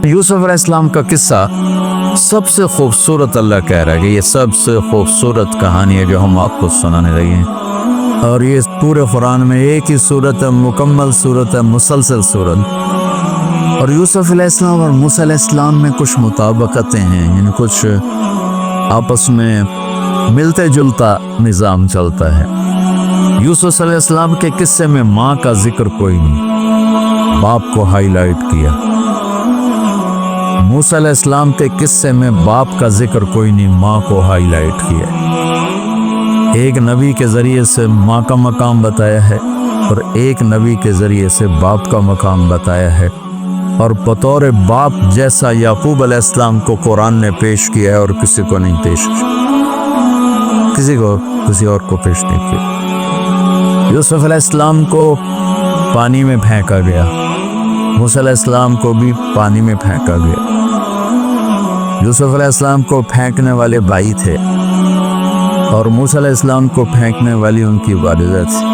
یوسف علیہ السلام کا قصہ سب سے خوبصورت اللہ کہہ رہا ہے کہ یہ سب سے خوبصورت کہانی ہے جو ہم آپ کو سنانے لگے ہیں، اور یہ پورے قرآن میں ایک ہی صورت ہے، مکمل صورت ہے، مسلسل صورت۔ اور یوسف علیہ السلام اور موسیٰ علیہ السلام میں کچھ مطابقتیں ہیں، یعنی کچھ آپس میں ملتے جلتا نظام چلتا ہے۔ یوسف علیہ السلام کے قصے میں ماں کا ذکر کوئی نہیں، باپ کو ہائی لائٹ کیا۔ موسیٰ علیہ السلام کے قصے میں باپ کا ذکر کوئی نہیں، ماں کو ہائی لائٹ کیا۔ ایک نبی کے ذریعے سے ماں کا مقام بتایا ہے اور ایک نبی کے ذریعے سے باپ کا مقام بتایا ہے، اور بطور باپ جیسا یعقوب علیہ السلام کو قرآن نے پیش کیا ہے اور کسی کو نہیں پیش کیا، کسی اور کو پیش نہیں کیا۔ یوسف علیہ السلام کو پانی میں پھینکا گیا، موسیٰ علیہ السلام کو بھی پانی میں پھینکا گیا۔ یوسف علیہ السلام کو پھینکنے والے بھائی تھے اور موسیٰ علیہ السلام کو پھینکنے والی ان کی والدہ تھی۔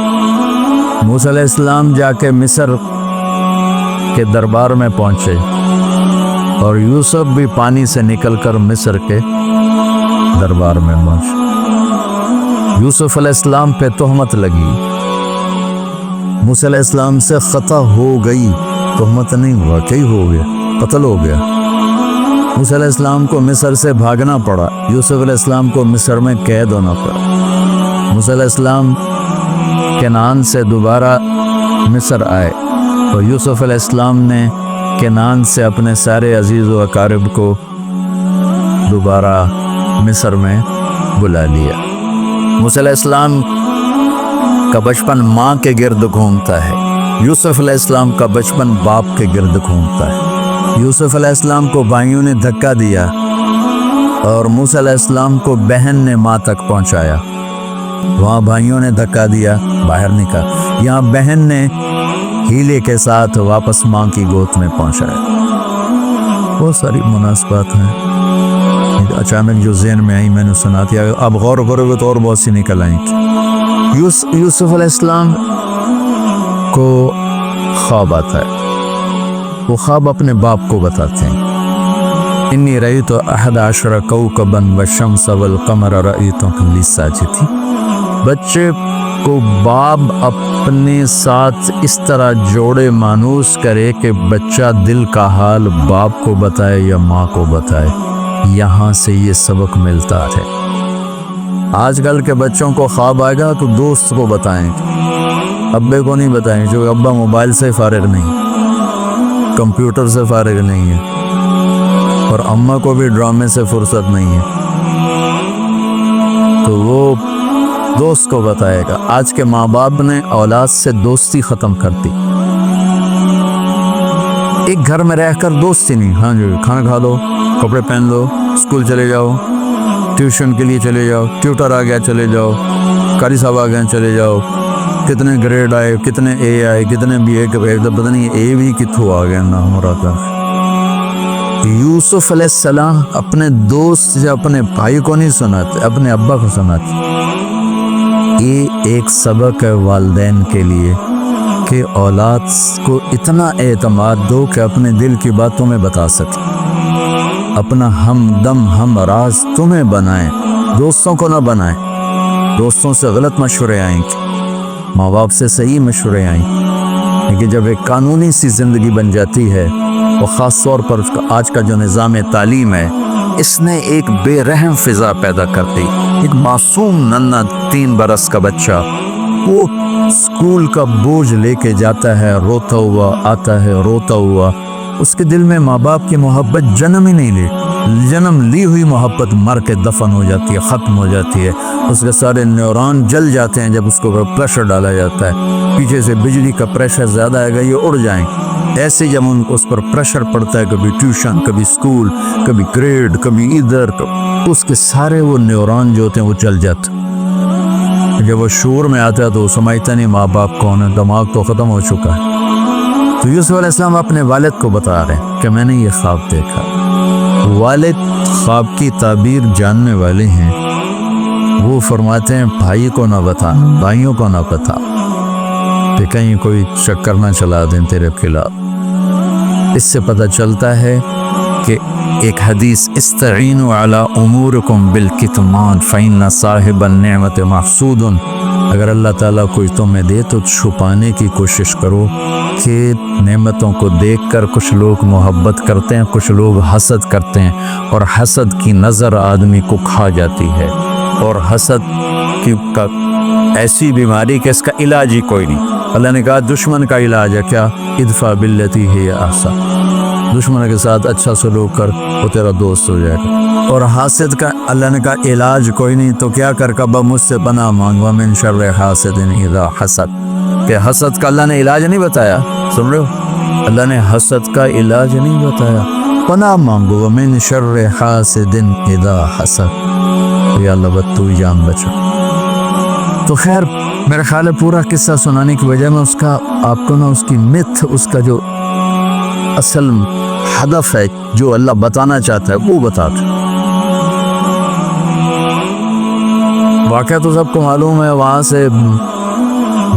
موسیٰ علیہ السلام جا کے مصر کے دربار میں پہنچے اور یوسف بھی پانی سے نکل کر مصر کے دربار میں پہنچے۔ یوسف علیہ السلام پہ تہمت لگی، موسیٰ علیہ السلام سے خطا ہو گئی، تہمت نہیں، واقعی ہو گیا، قتل ہو گیا۔ موسیٰ علیہ السلام کو مصر سے بھاگنا پڑا، یوسف علیہ السلام کو مصر میں قید ہونا پڑا۔ موسیٰ علیہ السلام کنعان سے دوبارہ مصر آئے اور یوسف علیہ السلام نے کنعان سے اپنے سارے عزیز و اقارب کو دوبارہ مصر میں بلا لیا۔ موسیٰ علیہ السلام کا بچپن ماں کے گرد گھومتا ہے، یوسف علیہ السلام کا بچپن باپ کے گرد گھومتا ہے۔ یوسف علیہ السلام کو بھائیوں نے دھکا دیا اور موسیٰ علیہ السلام کو بہن نے ماں تک پہنچایا۔ وہاں بھائیوں نے دھکا دیا، باہر نکلا، یہاں بہن نے ہیلے کے ساتھ واپس ماں کی گود میں پہنچایا۔ بہت ساری مناسبات ہیں، اچانک جو ذہن میں آئی میں نے سنا دیا، اب غور کرو گے تو اور بہت سی نکل آئیں گی۔ یوسف علیہ السلام کو خواب آتا ہے، وہ خواب اپنے باپ کو بتاتے ہیں۔ انی رأیت 11 کوكبا والشمس والقمر رأیتهم لی ساجدین۔ بچے کو باپ اپنے ساتھ اس طرح جوڑے مانوس کرے کہ بچہ دل کا حال باپ کو بتائے یا ماں کو بتائے، یہاں سے یہ سبق ملتا ہے۔ آج کل کے بچوں کو خواب آئے گا تو دوست کو بتائیں، ابے کو نہیں بتائیں، جو ابا موبائل سے فارغ نہیں، کمپیوٹر سے فارغ نہیں ہے، اور اماں کو بھی ڈرامے سے فرصت نہیں ہے، تو وہ دوست کو بتائے گا۔ آج کے ماں باپ نے اولاد سے دوستی ختم کر دی، ایک گھر میں رہ کر دوستی نہیں، ہاں جی کھانا کھا لو، کپڑے پہن لو، اسکول چلے جاؤ، ٹیوشن کے لیے چلے جاؤ، ٹیوٹر آ گیا چلے جاؤ، قاری صاحب آ گئے چلے جاؤ، کتنے گریڈ آئے، کتنے اے آئے، کتنے بی اے کے پتہ نہیں اے بھی کتوں آ گیا نا مراد۔ یوسف علیہ السلام اپنے دوست یا اپنے بھائی کو نہیں سناتے، اپنے ابا کو سناتے۔ یہ ایک سبق ہے والدین کے لیے کہ اولاد کو اتنا اعتماد دو کہ اپنے دل کی باتوں میں بتا سکے، اپنا ہمدم ہم راز تمہیں بنائیں، دوستوں کو نہ بنائیں۔ دوستوں سے غلط مشورے آئیں گے، ماں باپ سے صحیح مشورے آئیں، لیکن جب ایک قانونی سی زندگی بن جاتی ہے، اور خاص طور پر آج کا جو نظام تعلیم ہے، اس نے ایک بے رحم فضا پیدا کر دی۔ ایک معصوم ننھا 3 برس کا بچہ وہ اسکول کا بوجھ لے کے جاتا ہے، روتا ہوا آتا ہے، روتا ہوا، اس کے دل میں ماں باپ کی محبت جنم ہی نہیں لی، جنم لی ہوئی محبت مر کے دفن ہو جاتی ہے، ختم ہو جاتی ہے، اس کے سارے نیورون جل جاتے ہیں جب اس کو پریشر ڈالا جاتا ہے، پیچھے سے بجلی کا پریشر زیادہ آئے گا یہ اڑ جائیں۔ ایسے جب اس پر پریشر پڑتا ہے، کبھی ٹیوشن، کبھی اسکول، کبھی گریڈ، کبھی ادھر، اس کے سارے وہ نیورون جو ہوتے ہیں وہ جل جاتے ہیں۔ جب وہ شعور میں آتا ہے تو وہ سمجھتا نہیں ماں باپ کون ہے، دماغ تو ختم ہو چکا ہے۔ تو یوسف علیہ السلام اپنے والد کو بتا رہے ہیں کہ میں نے یہ خواب دیکھا۔ والد خواب کی تعبیر جاننے والے ہیں، وہ فرماتے ہیں بھائی کو نہ بتا، بھائیوں کو نہ بتا کہ کہیں کوئی چکر نہ چلا دیں تیرے خلاف۔ اس سے پتہ چلتا ہے کہ ایک حدیث استعینوا علی امورکم بالکتمان فإن صاحب النعمت محسود، اگر اللہ تعالیٰ کوئی تمہیں دے تو چھپانے کی کوشش کرو کہ نعمتوں کو دیکھ کر کچھ لوگ محبت کرتے ہیں، کچھ لوگ حسد کرتے ہیں، اور حسد کی نظر آدمی کو کھا جاتی ہے، اور حسد کا ایسی بیماری کہ اس کا علاج ہی کوئی نہیں۔ اللہ نے کہا دشمن کا علاج ہے کیا؟ ادفع باللتی ہی احسن، دشمن کے ساتھ اچھا سلوک کر، وہ تیرا دوست ہو جائے گا۔ اور حاسد کا اللہ نے کہا علاج کوئی نہیں تو کیا کر کبا مجھ سے پناہ مانگ، ومن شر حاسد اذا حسد، کہ حسد کا اللہ نے علاج نہیں بتایا، سن رہے ہو؟ اللہ نے حسد کا علاج نہیں بتایا، پناہ مانگو ومن شر حاسد اذا حسد، یا اللہ بس تو جان بچا۔ تو خیر میرا خیال ہے پورا قصہ سنانے کی وجہ میں اس کا آپ کو نا اس کی متھ، اس کا جو اصل ہدف ہے جو اللہ بتانا چاہتا ہے وہ بتا دیں۔ واقعہ تو سب کو معلوم ہے، وہاں سے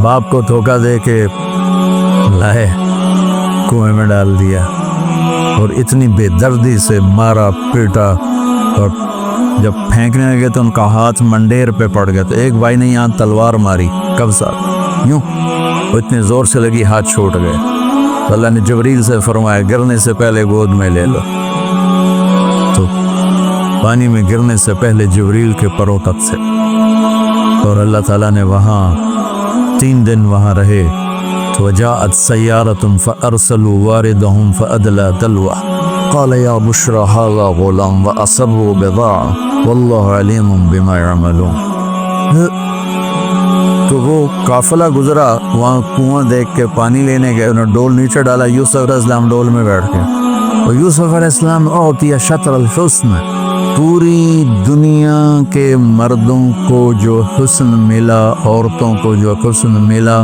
باپ کو دھوکہ دے کے لائے کنویں میں ڈال دیا، اور اتنی بے دردی سے مارا پیٹا، اور جب پھینکنے لگے تو ان کا ہاتھ منڈیر پہ پڑ گیا، تو ایک بھائی نے یہاں تلوار ماری قبضہ یوں، وہ اتنے زور سے لگی ہاتھ چھوٹ گئے، تو اللہ نے جبریل سے فرمایا گرنے سے پہلے گود میں لے لو، تو پانی میں گرنے سے پہلے جبریل کے پروں تک سے، اور اللہ تعالیٰ نے وہاں 3 دن وہاں رہے، تو وجاءت سیارة فأرسلوا واردهم فأدلى دلوه قال یا بشرى هذا غلام وأصروا بضاعة والله علیم بما يعملون۔ تو وہ قافلہ گزرا، وہاں کنواں دیکھ کے پانی لینے گئے، انہوں نے ڈول نیچے ڈالا، یوسف علیہ السلام ڈول میں بیٹھ کے، اور یوسف علیہ السلام اعطی شطر الحسن، پوری دنیا کے مردوں کو جو حسن ملا، عورتوں کو جو حسن ملا،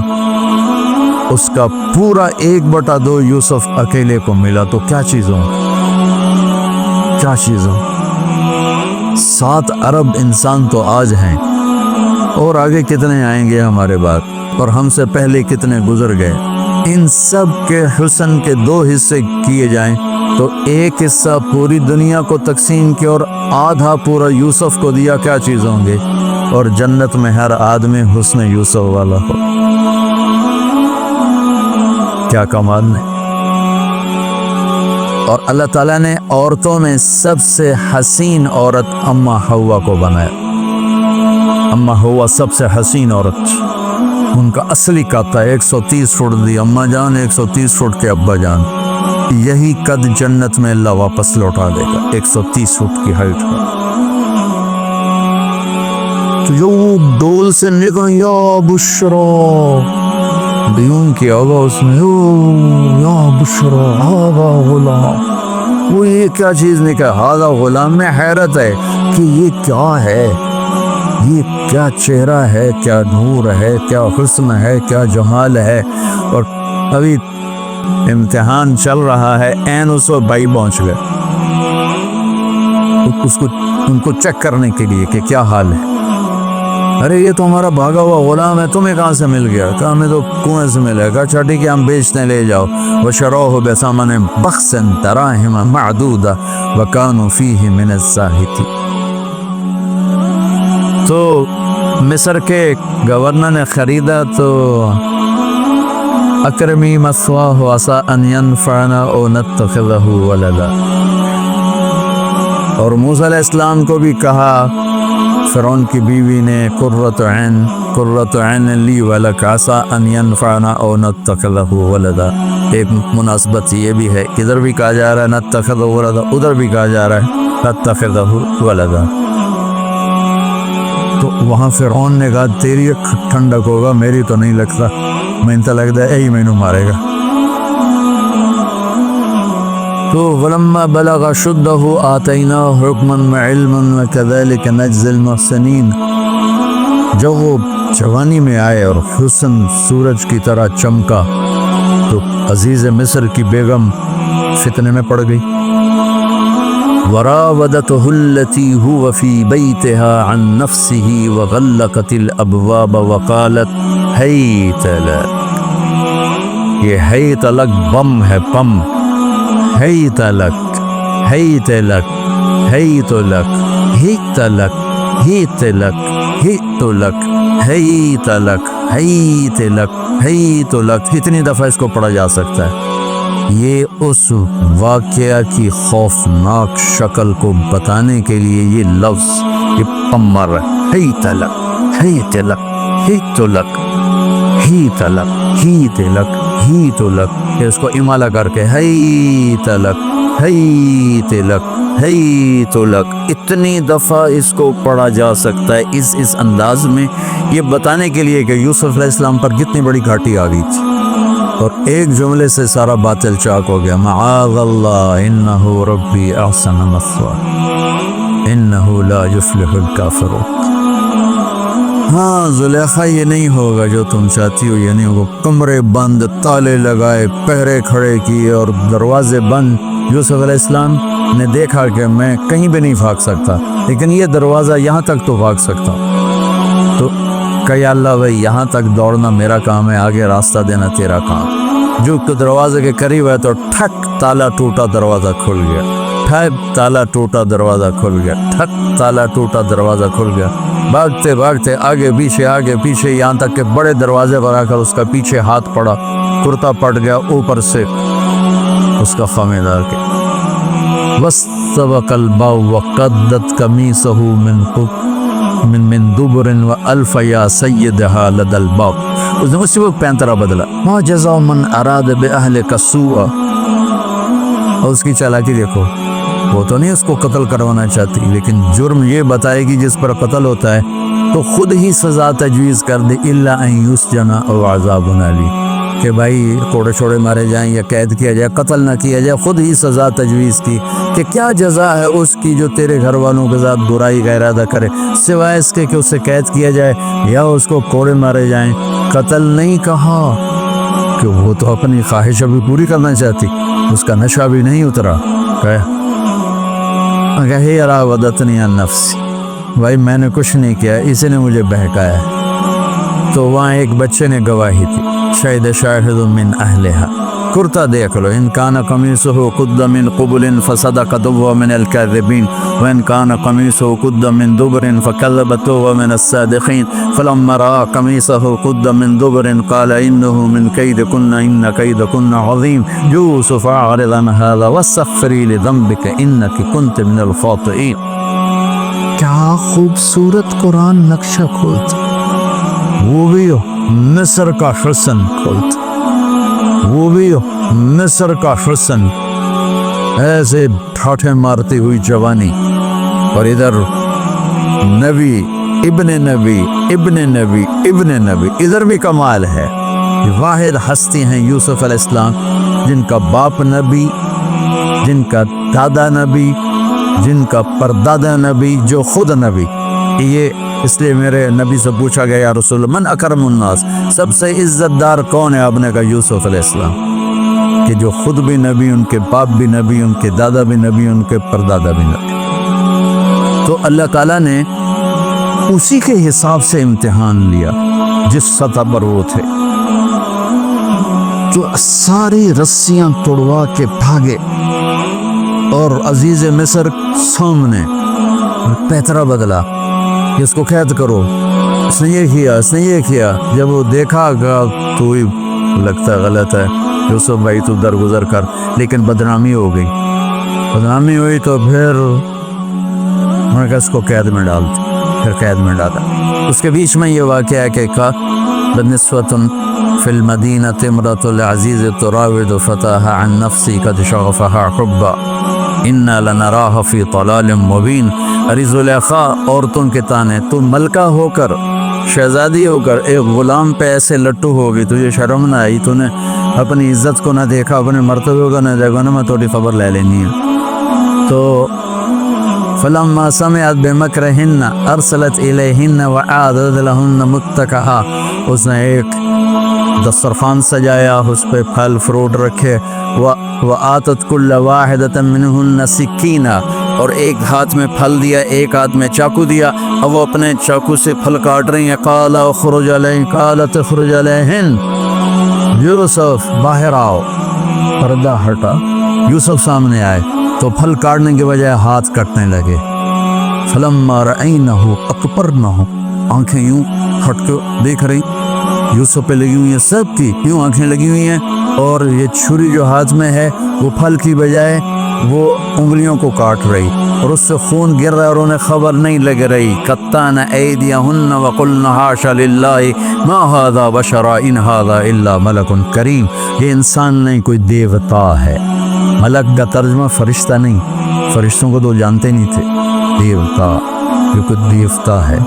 اس کا پورا 1/2 یوسف اکیلے کو ملا، تو کیا چیزوں 7 ارب انسان تو آج ہیں، اور آگے کتنے آئیں گے ہمارے بعد، اور ہم سے پہلے کتنے گزر گئے، ان سب کے حسن کے 2 حصے کیے جائیں تو ایک حصہ پوری دنیا کو تقسیم کیا اور آدھا پورا یوسف کو دیا، کیا چیز ہوں گے، اور جنت میں ہر آدمی حسن یوسف والا ہو، کیا کمال ہے۔ اور اللہ تعالیٰ نے عورتوں میں سب سے حسین عورت اما حوا کو بنایا، اما حوا سب سے حسین عورت، ان کا اصلی قد ہے 130 فٹ دی اما جان، 130 فٹ کے ابا جان، یہی قد جنت میں اللہ واپس لوٹا دے گا، 130 فٹ کی ہائٹ کا۔ تو جو ڈول سے نکلا یا بشرا بیون کی آواز میں، یا بشرا ہاذا غلام، وہ یہ کیا چیز نکلا، ہاذا غلام میں حیرت ہے کہ یہ کیا ہے، یہ کیا چہرہ ہے، کیا نور ہے، کیا حسن ہے، کیا جمال ہے، اور ابھی امتحان چل رہا ہے، این اس وقت بھائی پہنچ گئے ان کو چیک کرنے کے لیے کہ کیا حال ہے، ارے یہ تو ہمارا بھاگا ہوا غلام ہے، تمہیں کہاں سے مل گیا؟ کہا ہمیں تو کنویں سے ملے گا، اچھا ٹھیک ہے ہم بیچنے لے جاؤ، وشروہ بثمن بخس دراہم معدودہ وکانوا فیہ من الزاہدین۔ تو مصر کے گورنر نے خریدا تو اکرمی مثواہ عسیٰ ان ینفعنا او نتخذہ ولدا، اور موسیٰ علیہ السلام کو بھی کہا، فرعون کی بیوی نے قرۃ عین لی ولک عسیٰ ان ینفعنا او نتخذہ ولدا، ایک مناسبت یہ بھی ہے، ادھر بھی کہا جا رہا ہے نتخذہ ولدا، ادھر بھی کہا جا رہا ہے نتخذہ ولدا۔ تو وہاں فرعون نے کہا تیری ٹھنڈک ہوگا، میری تو نہیں لگتا، میں تو لگتا ہے یہی مینوں مارے گا۔ تو ولما بلغ شدہ آتیناہ حکما وعلما وکذلک نجزی المحسنین، جب وہ جوانی میں آئے اور حسن سورج کی طرح چمکا تو عزیز مصر کی بیگم فتنے میں پڑ گئی، وراودته التي هو في بيتها عن نفسه وغلقت الابواب وقالت هيت لك، یہ ہیت لک بم ہے، پم هيت لك هيت لك هيت لك هيت لك هيت لك هيت لك هيت لك هيت لك هيت لك. کتنی دفعہ اس کو پڑھا جا سکتا ہے؟ یہ اس واقعہ کی خوفناک شکل کو بتانے کے لیے یہ لفظ یہ پمر ہیت لک ہیت لک ہیت لک ہیت لک ہیت لک ہیت لک. اس کو امالہ کر کے ہیت لک ہیت لک ہیت لک. اتنی دفعہ اس کو پڑھا جا سکتا ہے اس انداز میں، یہ بتانے کے لیے کہ یوسف علیہ السلام پر کتنی بڑی گھاٹی آ گئی تھی اور ایک جملے سے سارا باطل چاک ہو گیا. معاذ اللہ انہ ربی احسن مثواہ انہ لا یفلح الکافرون. ہاں زلیخا یہ نہیں ہوگا جو تم چاہتی ہو، یعنی وہ کمرے بند، تالے لگائے، پہرے کھڑے کیے اور دروازے بند. یوسف علیہ السلام نے دیکھا کہ میں کہیں بھی نہیں بھاگ سکتا، لیکن یہ دروازہ یہاں تک تو بھاگ سکتا ہوں. تو کہ یا اللہ بھائی یہاں تک دوڑنا میرا کام ہے، آگے راستہ دینا تیرا کام. جو دروازے کے قریب ہے تو ٹھک تالا ٹوٹا دروازہ کھل گیا، ٹھک تالا ٹوٹا دروازہ کھل گیا، ٹھک تالا ٹوٹا دروازہ کھل گیا. بھاگتے بھاگتے آگے پیچھے یہاں تک کہ بڑے دروازے پر آ کر اس کا پیچھے ہاتھ پڑا، کرتا پٹ گیا اوپر سے اس کا خمیدار کے. وَاسْتَبَقَ الْبَابُ وَقَدَّتْ قَمِيصَهُ من دبر وَأَلْفَ يَا سَيِّدَهَا لَدَى الْبَابِ. اس نے اسی وقت پینترا بدلا. مَا جَزَاءُ مَنْ أَرَادَ بِأَهْلِكَ سُوءًا. اور اس کی چالاکی دیکھو، وہ تو نہیں اس کو قتل کروانا چاہتی، لیکن جرم یہ بتائے گی جس پر قتل ہوتا ہے تو خود ہی سزا تجویز کر دے. إِلَّا أَن يُسْجَنَ أَوْ عَذَابٌ أَلِيمٌ. کہ بھائی کوڑے چھوڑے مارے جائیں یا قید کیا جائے، قتل نہ کیا جائے. خود ہی سزا تجویز کی کہ کیا جزا ہے اس کی جو تیرے گھر والوں کے ساتھ برائی کا ارادہ کرے، سوائے اس کے کہ اسے قید کیا جائے یا اس کو کوڑے مارے جائیں. قتل نہیں کہا کہ وہ تو اپنی خواہش ابھی پوری کرنا چاہتی، اس کا نشہ بھی نہیں اترا. کہ راودتنی عن نفسی، بھائی میں نے کچھ نہیں کیا، اسی نے مجھے بہکایا. تو وہاں ایک بچے نے گواہی تھی. شہد شاہد من اہلہا. کرتا دیکھ لو، ان کان قمیصہ قد من قبل فصدقت وهو من الكاذبین وان کان قمیصہ قد من دبر فکذبت وهو من الصادقین. فلما رأى قمیصہ قد من دبر قال انه من کیدکن ان کیدکن عظیم. یوسف اعرض عن هذا واستغفری لذنبک انک کنت من الخاطئین. کیا خوبصورت قرآن نقشہ کھولتا، وہ بھی مصر کا حسن کھولتا، وہ بھی مصر کا حسن. ایسے ٹھاٹھے مارتی ہوئی جوانی، اور ادھر نبی ابن نبی ابن نبی ابن نبی. ادھر بھی کمال ہے. واحد ہستی ہیں یوسف علیہ السلام، جن کا باپ نبی، جن کا دادا نبی، جن کا پردادا نبی، جو خود نبی. یہ اس لیے میرے نبی سے پوچھا گیا یا رسول اللہ من اکرم الناس، سب سے عزت دار کون ہے؟ آپ نے کہا یوسف علیہ السلام، کہ جو خود بھی نبی، ان کے باپ بھی نبی، ان کے دادا بھی نبی، ان کے پردادا بھی نبی. تو اللہ تعالیٰ نے اسی کے حساب سے امتحان لیا جس سطح پر وہ تھے. جو ساری رسیاں توڑوا کے بھاگے اور عزیز مصر سامنے پیترا بدلا کہ اس کو قید کرو. اس نے یہ کیا، اس نے یہ کیا. جب وہ دیکھا گا تو ہی لگتا غلط ہے، یوسف بھائی تو درگزر کر. لیکن بدنامی ہو گئی، بدنامی ہوئی تو پھر انہوں نے کہا اس کو قید میں ڈال دو. پھر قید میں ڈالا. اس کے بیچ میں یہ واقعہ ہے کہ بنسوۃ فی المدینۃ امرأۃ العزیز تراود فتاها عن نفسی قد شغفها حبا انا لنراها فی ضلال مبین. ارے زلیخا عورتوں کے تانے، تو ملکہ ہو کر، شہزادی ہو کر ایک غلام پہ ایسے لٹو ہوگی، تجھے شرم نہ آئی؟ تو نے اپنی عزت کو نہ دیکھا، اپنے مرتبے کو نہ دیکھا نا، میں تھوڑی خبر لے لینی ہے. تو فلما سمعت بمکرہن ارسلت الیہن وعادت لہن متکئا. اس نے ایک دسترخوان سجایا، اس پہ پھل فروٹ رکھے. وآتت کل واحدۃ منہن سکینہ، اور ایک ہاتھ میں پھل دیا، ایک ہاتھ میں چاقو دیا. اب وہ اپنے چاقو سے پھل کاٹ رہی ہیں. قال اخرج علیہن، قالت اخرج علیہن. یوسف باہر آؤ. پردہ ہٹا، یوسف سامنے آئے تو پھل کاٹنے کے بجائے ہاتھ کٹنے لگے. فلما رأینہ اکبرنہ، آنکھیں یوں ہٹ کے دیکھ رہی یوسف پہ لگی ہوئی ہیں، سب کی یوں آنکھیں لگی ہوئی ہیں، اور یہ چھری جو ہاتھ میں ہے وہ پھل کی بجائے وہ انگلیوں کو کاٹ رہی اور اس سے خون گر رہا ہے اور انہیں خبر نہیں لگ رہی. قطعن ایدیہن وقلن حاشا للہ ما ھذا بشرا ان ھذا الا ملک کریم. یہ انسان نہیں، کوئی دیوتا ہے. ملک کا ترجمہ فرشتہ نہیں، فرشتوں کو تو جانتے نہیں تھے. دیوتا، یہ کوئی دیوتا ہے.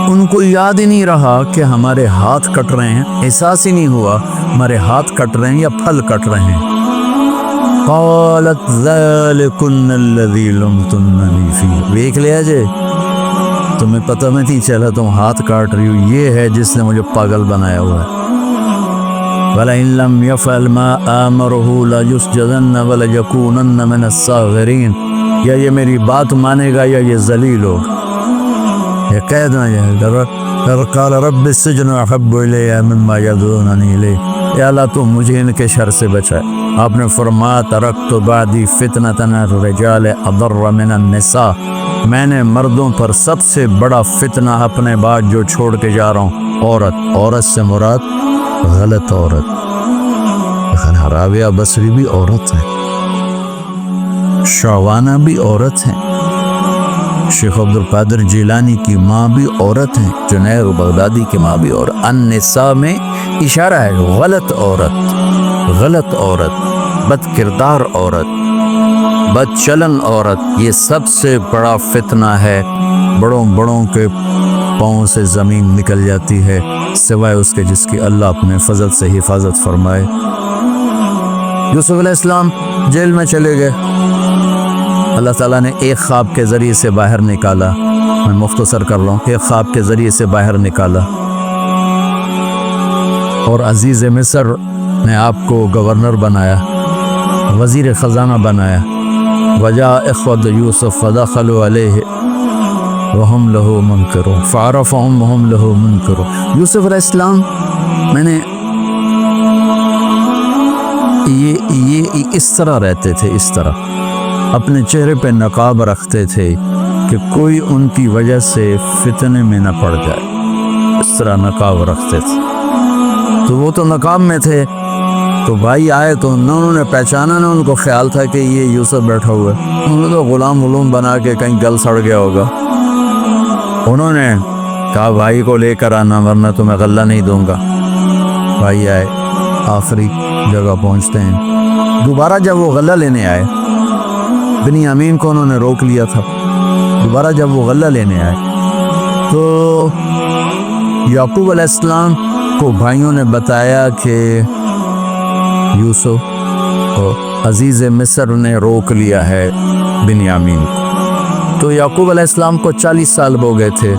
ان کو یاد ہی نہیں رہا کہ ہمارے ہاتھ کٹ رہے ہیں، احساس ہی نہیں ہوا ہمارے ہاتھ کٹ رہے ہیں یا پھل کٹ رہے ہیں. قالت ذالکن الذی لمتننی فیہ، دیکھ لیا جے تمہیں پتہ نہیں چلا تم ہاتھ کاٹ رہی ہو، یہ ہے جس نے مجھے پاگل بنایا ہوا ہے. وَلَئِن لَّمْ يَفْعَلْ مَا آمَرُهُ لَيُسْجَنَّ وَلَيَكُونَنَّ مِنَ الصَّاغِرِينَ. یا یہ میری بات مانے گا یا یہ ذلیل ہوگا، یہ قید نہ جائے گا. قال رب السجن احب الی مما یدعوننی الیہ. یا اللہ تو مجھے ان کے شر سے بچائے. آپ نے فرمایا ترکت بعدی فتنۃ الرجال اضر من النساء، میں نے مردوں پر سب سے بڑا فتنہ اپنے بعد جو چھوڑ کے جا رہا ہوں عورت. عورت سے مراد غلط عورت. راویہ بصری بھی عورت ہے، شعوانہ بھی عورت ہیں، شیخ عبد القادر جیلانی کی ماں بھی عورت ہیں، جنید بغدادی کی ماں بھی عورت. النساء میں اشارہ ہے غلط عورت، غلط عورت، بد کردار عورت، بد چلن عورت. یہ سب سے بڑا فتنہ ہے. بڑوں بڑوں کے پاؤں سے زمین نکل جاتی ہے سوائے اس کے جس کی اللہ اپنے فضل سے حفاظت فرمائے. یوسف علیہ السلام جیل میں چلے گئے. اللہ تعالیٰ نے ایک خواب کے ذریعے سے باہر نکالا. میں مختصر کر رہا ہوں. ایک خواب کے ذریعے سے باہر نکالا اور عزیز مصر نے آپ کو گورنر بنایا، وزیر خزانہ بنایا. وجاء اخوۃ یوسف فدخلوا علیہ وہم لہو منکرون فعرفہم وہم لہو منکرون. یوسف علیہ السلام میں نے یہ اس طرح رہتے تھے، اس طرح اپنے چہرے پہ نقاب رکھتے تھے کہ کوئی ان کی وجہ سے فتنے میں نہ پڑ جائے. اس طرح نقاب رکھتے تھے. تو وہ تو نقاب میں تھے، تو بھائی آئے تو انہوں نے پہچانا، نہ ان کو خیال تھا کہ یہ یوسف بیٹھا ہوا ہے. انہوں نے تو غلام بنا کے کہیں گل سڑ گیا ہوگا. انہوں نے کہا بھائی کو لے کر آنا ورنہ تو میں غلہ نہیں دوں گا. بھائی آئے، آخری جگہ پہنچتے ہیں. دوبارہ جب وہ غلہ لینے آئے، بنیامین کو انہوں نے روک لیا تھا. دوبارہ جب وہ غلہ لینے آئے تو یعقوب علیہ السلام کو بھائیوں نے بتایا کہ یوسف کو عزیز مصر نے روک لیا ہے بنیامین کو. تو یعقوب علیہ السلام کو 40 سال ہو گئے تھے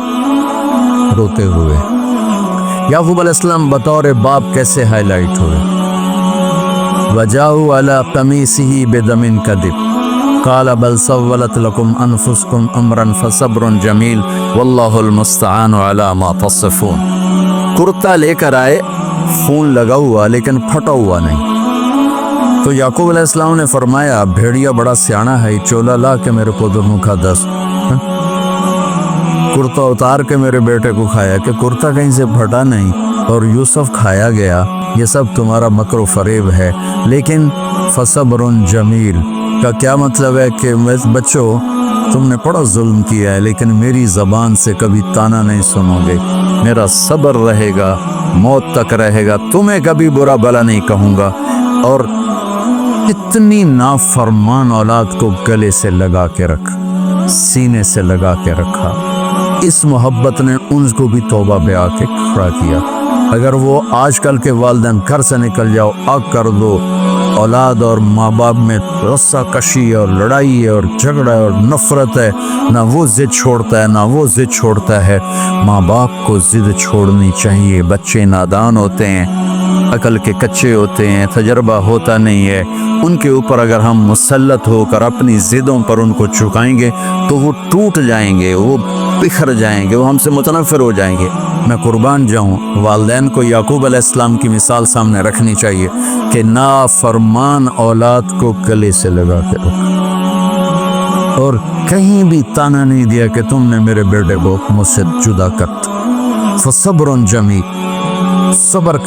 روتے ہوئے. یعقوب علیہ السلام بطور باپ کیسے ہائی لائٹ ہوئے. وجاءوا علی قمیصہ بدم کذب قال بل سولت لكم انفسكم امرا فصبر جمیل واللہ المستعان علی ما تصفون. کرتا لے کر آئے، خون لگا ہوا لیکن پھٹا ہوا نہیں. تو یعقوب علیہ السلام نے فرمایا بھیڑیا بڑا سیانا ہے، چولا لا کے میرے کو دونوں کا دس، کرتا اتار کے میرے بیٹے کو کھایا کہ کرتا کہیں سے پھٹا نہیں اور یوسف کھایا گیا. یہ سب تمہارا مکر و فریب ہے. لیکن فصبر جمیل کا کیا مطلب ہے کہ بچوں تم نے بڑا ظلم کیا ہے لیکن میری زبان سے کبھی تانا نہیں سنو گے. میرا صبر رہے گا، موت تک رہے گا، تمہیں کبھی برا بلا نہیں کہوں گا. اور اتنی نافرمان اولاد کو گلے سے لگا کے رکھ، سینے سے لگا کے رکھا. اس محبت نے ان کو بھی توبہ پہ آ کے کھڑا کیا. اگر وہ آج کل کے والدین گھر سے نکل جاؤ آگ کر دو، اولاد اور ماں باپ میں رسہ کشی اور لڑائی اور جھگڑا اور نفرت ہے، نہ وہ ضد چھوڑتا ہے نہ وہ ضد چھوڑتا ہے. ماں باپ کو ضد چھوڑنی چاہیے. بچے نادان ہوتے ہیں، عقل کے کچے ہوتے ہیں، تجربہ ہوتا نہیں ہے. ان کے اوپر اگر ہم مسلط ہو کر اپنی ضدوں پر ان کو چکائیں گے تو وہ ٹوٹ جائیں گے، وہ بکھر جائیں گے، وہ ہم سے متنفر ہو جائیں گے. میں قربان جاؤں، والدین کو یعقوب علیہ السلام کی مثال سامنے رکھنی چاہیے کہ نافرمان اولاد کو گلے سے لگا کے رکھا اور کہیں بھی تانا نہیں دیا کہ تم نے میرے بیٹے کو مجھ سے جدا کر۔ فصبر جمیل، صبر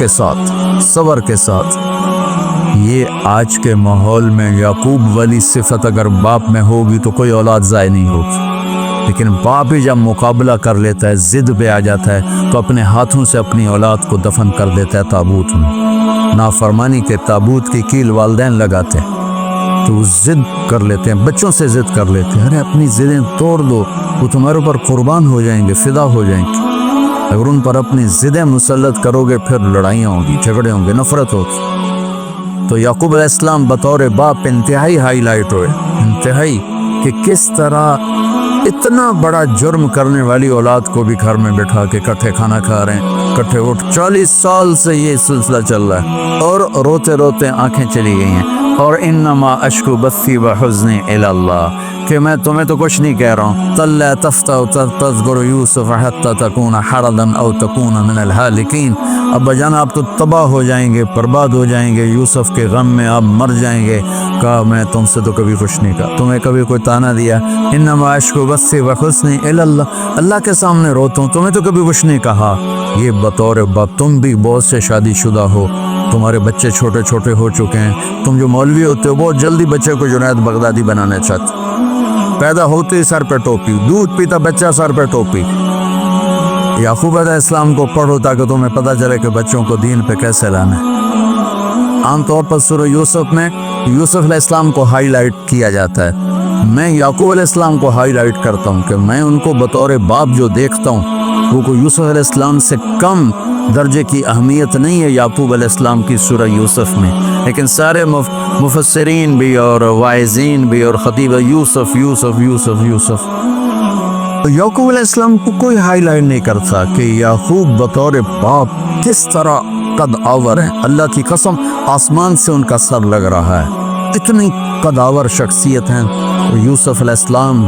کے ساتھ یہ آج کے ماحول میں یعقوب والی صفت اگر باپ میں ہوگی تو کوئی اولاد ضائع نہیں ہوگی، لیکن باپ ہی جب مقابلہ کر لیتا ہے، ضد پہ آ جاتا ہے تو اپنے ہاتھوں سے اپنی اولاد کو دفن کر دیتا ہے تابوت میں۔ نافرمانی کے تابوت کی کیل والدین لگاتے ہیں تو وہ ضد کر لیتے ہیں، بچوں سے ضد کر لیتے ہیں، ارے اپنی ضدیں توڑ دو، وہ تمہارے اوپر قربان ہو جائیں گے، فدا ہو جائیں گے۔ اگر ان پر اپنی ضدیں مسلط کرو گے پھر لڑائیاں ہوں گی، جھگڑے ہوں گے، نفرت ہوگی۔ تو یعقوب علیہ السلام بطور باپ انتہائی ہائی لائٹ ہوئے، انتہائی، کہ کس طرح اتنا بڑا جرم کرنے والی اولاد کو بھی گھر میں بٹھا کے کٹھے کھانا کھا رہے ہیں، کٹھے اٹھ، 40 سال سے یہ سلسلہ چل رہا ہے اور روتے روتے آنکھیں چلی گئی ہیں۔ اور انما اشکو بثی وحزنی الی اللہ، کہ میں تمہیں تو کچھ نہیں کہہ رہا ہوں، تلا تفتح تذکر یوسف حتی تکون حردا او تکون من الہالکین، ابا جان آپ تو تباہ ہو جائیں گے، برباد ہو جائیں گے، یوسف کے غم میں آپ مر جائیں گے۔ کہا میں تم سے تو کبھی کچھ نہیں کہا، تمہیں کبھی کوئی تانا دیا؟ انما اشکو بثی وحزنی الی اللہ، اللہ کے سامنے روتا ہوں، تمہیں تو کبھی کچھ نہیں کہا۔ یہ بطور باپ، تم بھی بہت سے شادی شدہ ہو، تمہارے بچے چھوٹے چھوٹے ہو چکے ہیں، تم جو مولوی ہوتے ہو بہت جلدی بچے کو جنید بغدادی بنانا چاہتے، پیدا ہوتے ہی سر پہ ٹوپی، دودھ پیتا بچہ سر پہ ٹوپی۔ یعقوب علیہ السلام کو پڑھو تاکہ تمہیں پتہ چلے کہ بچوں کو دین پہ کیسے لانا ہے۔ عام طور پر سورہ یوسف میں یوسف علیہ السلام کو ہائی لائٹ کیا جاتا ہے، میں یعقوب علیہ السلام کو ہائی لائٹ کرتا ہوں کہ میں ان کو بطور باپ جو دیکھتا ہوں وہ کو یوسف علیہ السلام سے کم درجے کی اہمیت نہیں ہے یعقوب علیہ السلام کی سورہ یوسف میں، لیکن سارے مفسرین بھی اور واعظین بھی اور خطیب یوسف یوسف یوسف یوسف، تو یعقوب علیہ السلام کو کوئی ہائی لائٹ نہیں کرتا کہ یعقوب بطور باپ کس طرح قد آور ہے۔ اللہ کی قسم آسمان سے ان کا سر لگ رہا ہے، اتنی قد آور شخصیت ہیں یوسف علیہ السلام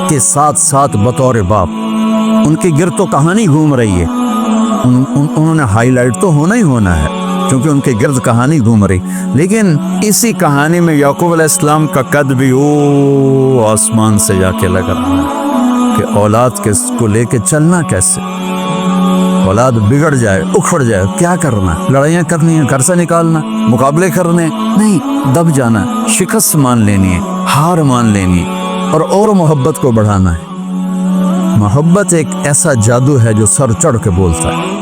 کے ساتھ ساتھ بطور باپ، ان کی گرد تو کہانی گھوم رہی ہے، انہوں نے ہائی لائٹ تو ہونا ہی ہونا ہے کیونکہ ان کے گرد کہانی گھوم رہی، لیکن اسی کہانی میں یعقوب علیہ السلام کا قد بھی آسمان سے جا کے لگ رہا ہے کہ اولاد کو لے کے چلنا کیسے، اولاد بگڑ جائے، اکھڑ جائے، کیا کرنا، لڑائیاں کرنی ہیں، گھر سے نکالنا، مقابلے کرنے نہیں، دب جانا، شکست مان لینی ہے، ہار مان لینی ہے اور محبت کو بڑھانا ہے۔ محبت ایک ایسا جادو ہے جو سر چڑھ کے بولتا ہے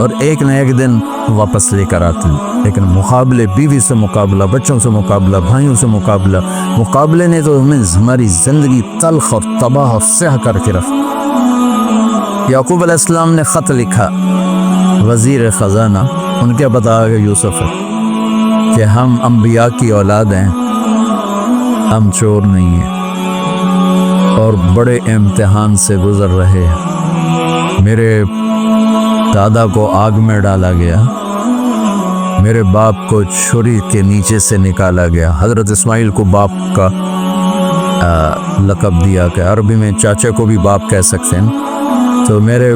اور ایک نہ ایک دن واپس لے کر آتے ہیں، لیکن مقابلے، بیوی سے مقابلہ، بچوں سے مقابلہ، بھائیوں سے مقابلہ، مقابلے نے تو ہمیں ہماری زندگی تلخ اور تباہ اور سیاہ کر کے رکھا۔ یعقوب علیہ السلام نے خط لکھا، وزیر خزانہ، ان کے بتایا گیا یوسف ہے کہ ہم انبیاء کی اولاد ہیں، ہم چور نہیں ہیں اور بڑے امتحان سے گزر رہے ہیں۔ میرے دادا کو آگ میں ڈالا گیا، میرے باپ کو چھری کے نیچے سے نکالا گیا۔ حضرت اسماعیل کو باپ کا لقب دیا کہ عربی میں چاچے کو بھی باپ کہہ سکتے ہیں، تو میرے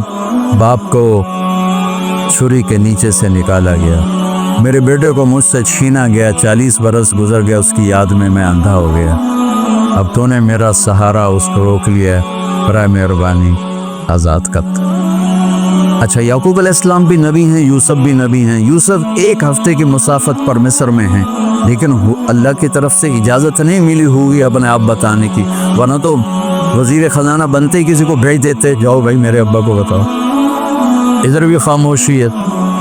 باپ کو چھری کے نیچے سے نکالا گیا، میرے بیٹے کو مجھ سے چھینا گیا، 40 برس گزر گیا، اس کی یاد میں اندھا ہو گیا، اب تو نے میرا سہارا اس کو روک لیا، برائے مہربانی آزاد کر۔ اچھا، یعقوب علیہ السلام بھی نبی ہیں، یوسف بھی نبی ہیں۔ یوسف 1 ہفتے کی مسافت پر مصر میں ہیں، لیکن اللہ کی طرف سے اجازت نہیں ملی ہوگی اپنے آپ بتانے کی، ورنہ تو وزیر خزانہ بنتے ہی کسی کو بھیج دیتے، جاؤ بھائی میرے ابا کو بتاؤ۔ ادھر بھی خاموشی ہے،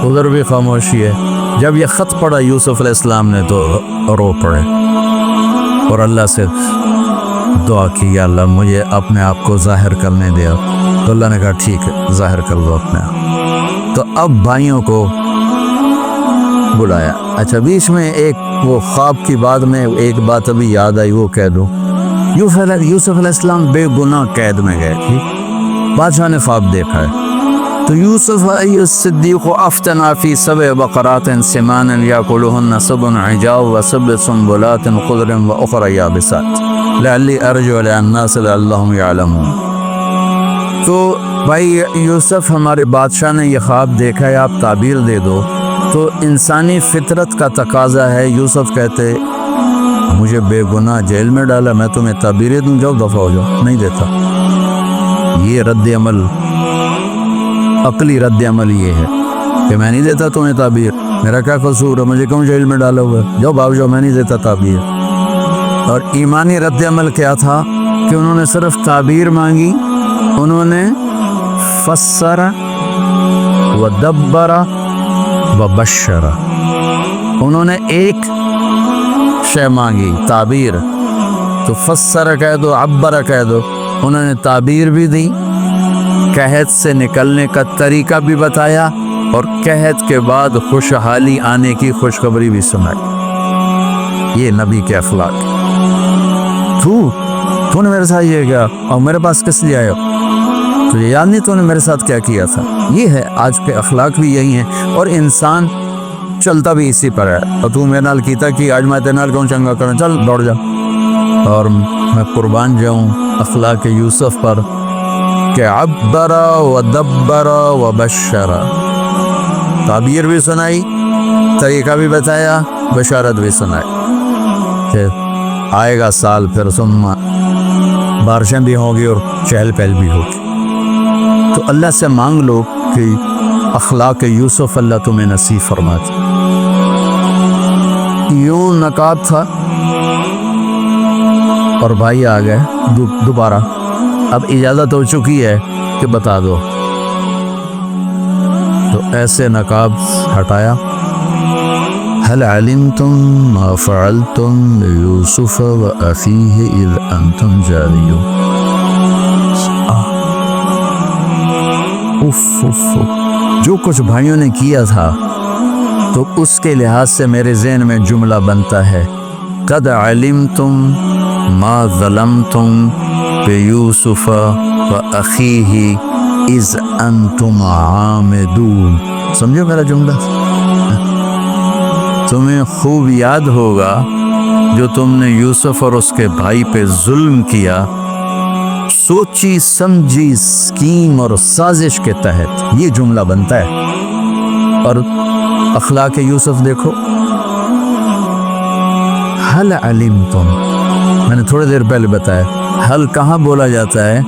ادھر بھی خاموشی ہے۔ جب یہ خط پڑھا یوسف علیہ السلام نے تو رو پڑے اور اللہ سے دعا کی، یا اللہ مجھے اپنے آپ کو ظاہر کرنے دیا، تو اللہ نے کہا ٹھیک ہے، ظاہر کر دو اپنے آپ۔ تو اب بھائیوں کو بلایا۔ اچھا، بیچ میں ایک وہ خواب کی بعد میں ایک بات ابھی یاد آئی، وہ کہہ دوں۔ یوسف علیہ السلام بے گناہ قید میں گئے تھے، بادشاہ نے خواب دیکھا ہے، تو یوسف ای الصدیق افتنا فی 7 بقرات سمان یاکلہن 7 عجاف و 7 سنبلات خضر و اخرى یابسات لعلی ارجع الی الناس لعلهم یعلمون۔ تو بھائی یوسف ہمارے بادشاہ نے یہ خواب دیکھا ہے، آپ تعبیر دے دو۔ تو انسانی فطرت کا تقاضا ہے، یوسف کہتے مجھے بے گناہ جیل میں ڈالا، میں تمہیں تعبیریں دوں، جاؤ دفع ہو جاؤ، نہیں دیتا۔ یہ رد عمل، عقلی رد عمل یہ ہے کہ میں نہیں دیتا تمہیں تعبیر، میرا کیا قصور ہے، مجھے کیوں جیل میں ڈالا ہوا ہے، جاؤ بھاگ جاؤ، میں نہیں دیتا تعبیر۔ اور ایمانی رد عمل کیا تھا کہ انہوں نے صرف تعبیر مانگی، انہوں نے فسر و دبر و بشر، انہوں نے ایک شے مانگی تعبیر، تو فسر کہہ دو، عبر کہہ دو، انہوں نے تعبیر بھی دی، قحط سے نکلنے کا طریقہ بھی بتایا، اور قحط کے بعد خوشحالی آنے کی خوشخبری بھی سنائی۔ یہ نبی کے اخلاق۔ تو نے میرے ساتھ یہ کیا، اور میرے پاس کس لیے آئے ہو، تو یہ یاد نہیں تو نے میرے ساتھ کیا کیا تھا۔ یہ ہے آج کے اخلاق بھی یہی ہیں، اور انسان چلتا بھی اسی پر ہے۔ اور تو میرے نال کیتا کہ آج میں تیرے نال کیوں چنگا کروں، چل دوڑ جا۔ اور میں قربان جاؤں اخلاق یوسف پر کہ عبر و دبر و بشر، تعبیر بھی سنائی، طریقہ بھی بتایا، بشارت بھی سنائی کہ آئے گا سال، پھر ثم بارشیں بھی ہوں گی اور چہل پہل بھی ہوگی۔ تو اللہ سے مانگ لو کہ اخلاق یوسف اللہ تمہیں نصیب فرماتے۔ یوں نقاب تھا اور بھائی آ گئے دوبارہ، اب اجازت ہو چکی ہے کہ بتا دو، تو ایسے نقاب ہٹایا۔ هل علمتم ما فعلتم بيوسف وأخيه إذ أنتم جاريون۔ جو کچھ بھائیوں نے کیا تھا تو اس کے لحاظ سے میرے ذہن میں جملہ بنتا ہے، قد علمتم ما ظلمتم بيوسف وأخيه إذ أنتم عامدون۔ سمجھو میرا جملہ؟ تمہیں خوب یاد ہوگا جو تم نے یوسف اور اس کے بھائی پہ ظلم کیا، سوچی سمجھی اسکیم اور سازش کے تحت یہ جملہ بنتا ہے۔ اور اخلاق یوسف دیکھو، حل علمتم، میں نے تھوڑی دیر پہلے بتایا، حل کہاں بولا جاتا ہے؟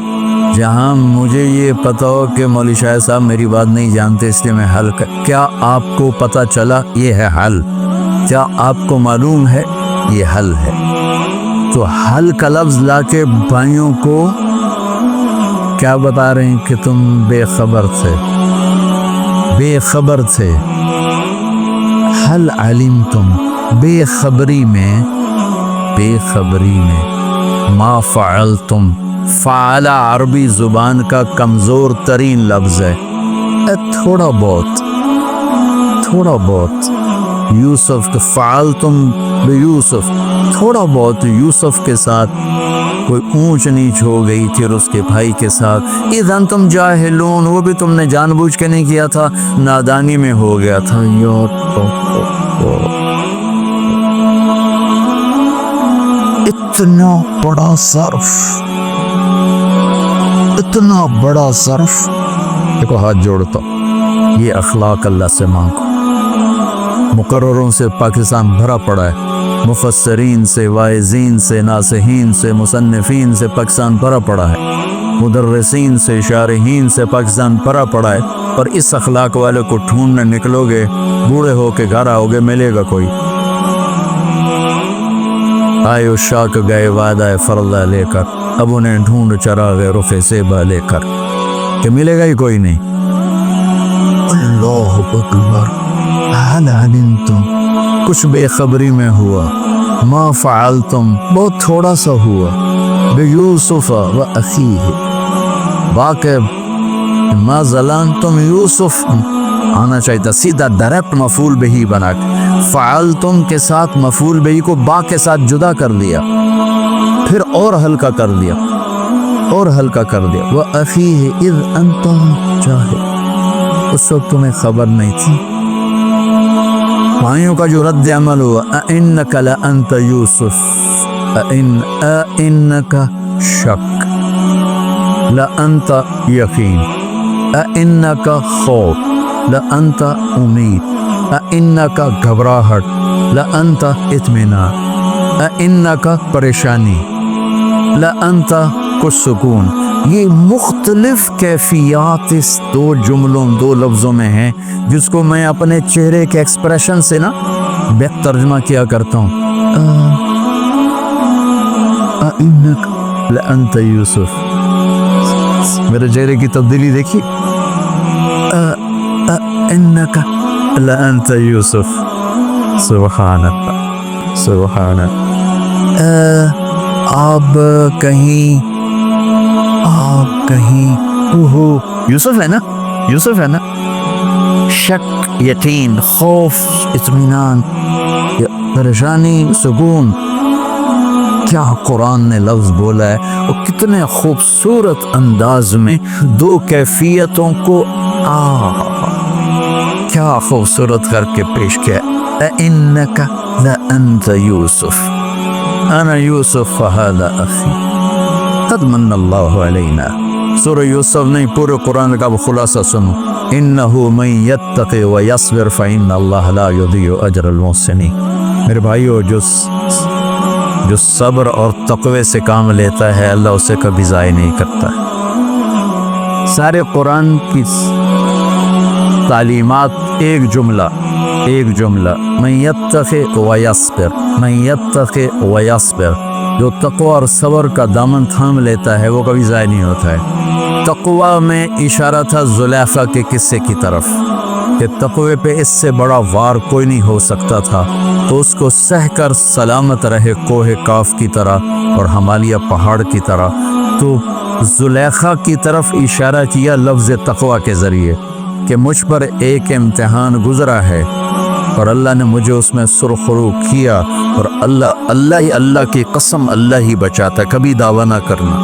جہاں مجھے یہ پتا ہو کہ مولوی شاہ صاحب میری بات نہیں جانتے اس لیے میں حل کیا آپ کو پتہ چلا، یہ ہے حل۔ کیا آپ کو معلوم ہے، یہ حل ہے۔ تو حل کا لفظ لا کے بھائیوں کو کیا بتا رہے ہیں کہ تم بے خبر تھے۔ حل علمتم، بے خبری میں ما فعلتم، فعل عربی زبان کا کمزور ترین لفظ ہے، تھوڑا بہت یوسف کے فعلتم بیوسف، تھوڑا بہت یوسف کے ساتھ کوئی اونچ نیچ ہو گئی تھی، اور اس کے بھائی کے ساتھ اذ انتم جاہلون، وہ بھی تم نے جان بوجھ کے نہیں کیا تھا، نادانی میں ہو گیا تھا۔ اتنا بڑا صرف، دیکھو ہاتھ جوڑتا، یہ اخلاق اللہ سے مانگو۔ مقرروں سے پاکستان بھرا پڑا ہے، مفسرین سے، واعظین سے، ناصحین سے، مصنفین سے پاکستان بھرا پڑا ہے، مدرسین سے، شارحین سے پاکستان بھرا پڑا ہے، اور اس اخلاق والے کو ڈھونڈنے نکلو گے، بوڑھے ہو کے گھر آؤ گے، ملے گا کوئی؟ آئے عشاق گئے وعدہ فرضہ لے کر، اب انہیں ڈھونڈ چراغ رخ سیبا لے کر، کہ ملے گا ہی کوئی نہیں۔ اللہ اکبر، حل علمتم، کچھ بے خبری میں ہوا، ما فعلتم، بہت تھوڑا سا ہوا، بیوسف و اخیہ، واقع ما ظلمتم یوسف آنا چاہیے تھا، سیدھا ڈائریکٹ مفعول بہی بنا کے، فعلتم کے ساتھ مفعول بہی کو با کے ساتھ جدا کر دیا، پھر اور ہلکا کر دیا، وَأَخِيهِ إِذْ أَنْتُمْ جَاهِلُونَ، اس وقت تمہیں خبر نہیں تھی۔ بھائیوں کا جو رد عمل ہوا، أَإِنَّكَ لَأَنْتَ يُوسُف، أَإِنَّكَ شک، لَأَنْتَ یقین، اِنَّکَ خوف لَأَنْتَ امید اِنَّکَ گھبراہٹ لَأَنْتَ اطمینان اِنَّکَ پریشانی لَأَنْتَ کچھ سکون. یہ مختلف کیفیات اس دو جملوں دو لفظوں میں ہیں جس کو میں اپنے چہرے کے ایکسپریشن سے نا ترجمہ کیا کرتا ہوں. اِنَّکَ لَأَنْتَ یوسف، میرے چہرے کی تبدیلی دیکھیے. اِنَّکَ لَأَنْتَ یوسف. سبحان اللہ سبحان اللہ. آپ کہیں یوسف ہے نا، یوسف ہے نا. شک، یقین، خوف، اطمینان، پریشانی، سکون. کیا قرآن نے لفظ بولا ہے اور کتنے خوبصورت انداز میں دو کیفیتوں کو کیا خوبصورت کر کے پیش کیا. اِنَّکَ لَأَنْتَ یوسف انا یوسف فہذا اخی قد من اللہ علینا. سورہ یوسف نہیں، پورے قرآن کا خلاصہ سنو. انہ من یتق ویصبر فإن اللہ لا یضیع اجر المحسنین. میرے بھائیو، جو صبر اور تقوی سے کام لیتا ہے اللہ اسے کبھی ضائع نہیں کرتا. سارے قرآن کی تعلیمات ایک جملہ من یتق ویصبر، من یتق ویصبر. جو تقوی اور صبر کا دامن تھام لیتا ہے وہ کبھی ضائع نہیں ہوتا ہے. تقوی میں اشارہ تھا زلیخا کے قصے کی طرف کہ تقوی پہ اس سے بڑا وار کوئی نہیں ہو سکتا تھا، تو اس کو سہ کر سلامت رہے کوہ کاف کی طرح اور ہمالیہ پہاڑ کی طرح. تو زلیخا کی طرف اشارہ کیا لفظ تقوی کے ذریعے کہ مجھ پر ایک امتحان گزرا ہے اور اللہ نے مجھے اس میں سرخرو کیا، اور اللہ کی قسم اللہ ہی بچاتا. کبھی دعویٰ نہ کرنا،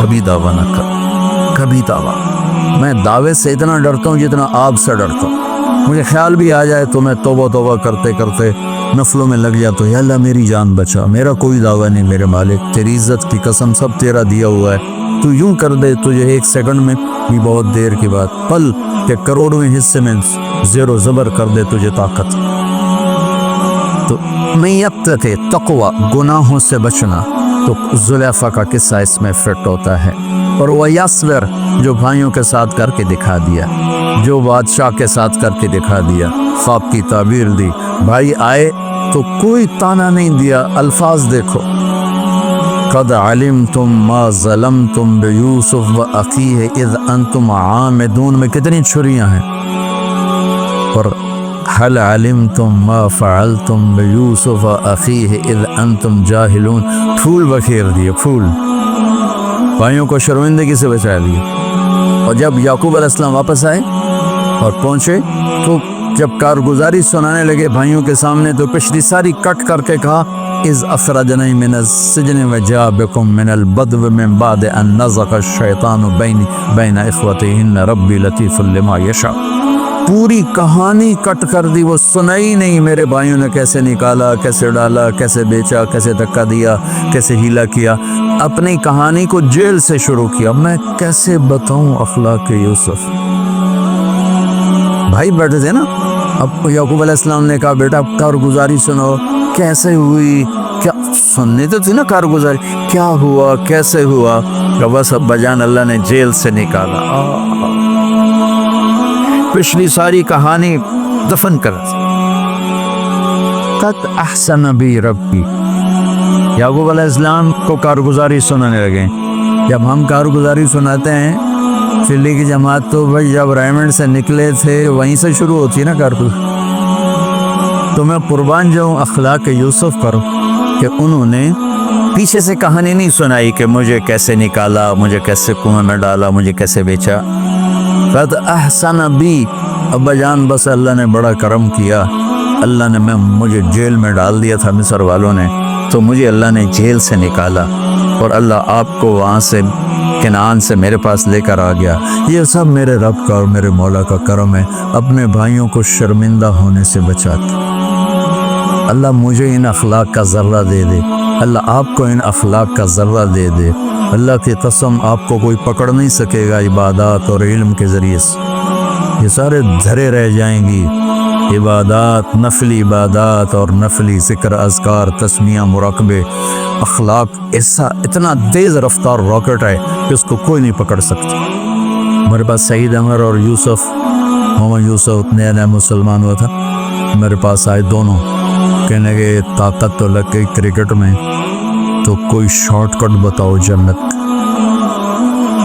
کبھی دعویٰ نہ کرنا، کبھی دعویٰ. میں دعوے سے اتنا ڈرتا ہوں جتنا آپ سے ڈرتا ہوں. مجھے خیال بھی آ جائے تو میں توبہ کرتے کرتے نفلوں میں لگ جاتا ہوں، یا اللہ میری جان بچا، میرا کوئی دعویٰ نہیں میرے مالک، تیری عزت کی قسم سب تیرا دیا ہوا ہے. تو یوں کر دے تجھے ایک سیکنڈ میں بھی بہت دیر کی بات، پل کہ کروڑویں حصے میں زیر و زبر کر دے تجھے طاقت. تو میت کے تقوی گناہوں سے بچنا، تو زلیخا کا قصہ اس میں فٹ ہوتا ہے. اور وہ یصبر جو بھائیوں کے ساتھ کر کے دکھا دیا، جو بادشاہ کے ساتھ کر کے دکھا دیا، خواب کی تعبیر دی، بھائی آئے تو کوئی تانا نہیں دیا. الفاظ دیکھو، قد علمتم ما ظلمتم بیوسف واخیہ اذ انتم عامدون میں کتنی چھریاں ہیں. اور هل علمتم ما فعلتم بیوسف واخیہ اذ انتم جاہلون. پھول بکھیر دیے، پھول بھائیوں کو شرمندگی سے بچا دیے. اور جب یعقوب علیہ السلام واپس آئے اور پہنچے تو جب کارگزاری سنانے لگے بھائیوں کے سامنے تو پچھلی ساری کٹ کر کے کہا اذ اخرجنی من السجن وجاء بکم من البدو من بعد ان نزغ الشیطان بین اخوتہن ربی لطیف لما یشاء. پوری کہانی کٹ کر دی، وہ سنائی نہیں میرے بھائیوں نے کیسے نکالا، کیسے ڈالا، کیسے بیچا، کیسے دھکا دیا، کیسے ہیلا کیا. اپنی کہانی کو جیل سے شروع کیا. میں کیسے بتاؤں اخلاق یوسف. بھائی بیٹھے تھے نا، اب یعقوب علیہ السلام نے کہا بیٹا کارگزاری سنو، کیسے ہوئی، کیا سننے تو تھی نا کارگزاری، کیا ہوا، کیسے ہوا. کہ بس ابا جان اللہ نے جیل سے نکالا. پچھلی ساری کہانی دفن کر. قد احسن بی ربی. یعقوب علیہ السلام کو کارگزاری سنانے لگے. جب ہم کارگزاری سناتے ہیں چلی کی جماعت تو بھائی جب ریمنڈ سے نکلے تھے وہیں سے شروع ہوتی ہے نا کارگزاری. تو میں قربان جاؤں اخلاق یوسف پر کہ انہوں نے پیچھے سے کہانی نہیں سنائی کہ مجھے کیسے نکالا، مجھے کیسے کنویں میں ڈالا، مجھے کیسے بیچا. قد احسن بی، ابا جان بس اللہ نے بڑا کرم کیا. اللہ نے مجھے جیل میں ڈال دیا تھا مصر والوں نے، تو مجھے اللہ نے جیل سے نکالا اور اللہ آپ کو وہاں سے کنعان سے میرے پاس لے کر آ گیا. یہ سب میرے رب کا اور میرے مولا کا کرم ہے. اپنے بھائیوں کو شرمندہ ہونے سے بچاتا. اللہ مجھے ان اخلاق کا ذرہ دے دے اللہ آپ کو ان اخلاق کا ذرہ دے دے۔ اللہ کی قسم آپ کو کوئی پکڑ نہیں سکے گا عبادات اور علم کے ذریعے سے، یہ سارے دھرے رہ جائیں گی۔ عبادات، نفلی عبادات اور نفلی ذکر، اذکار، تسمیہ، مراقبے، اخلاق ایسا اتنا تیز رفتار راکٹ ہے کہ اس کو کوئی نہیں پکڑ سکتا۔ میرے پاس سعید عمر اور یوسف، محمد یوسف نیا نیا مسلمان ہوا تھا، میرے پاس آئے دونوں، کہنے کہ طاقت تو لگ گئی کرکٹ میں، تو کوئی شارٹ کٹ بتاؤ جنت۔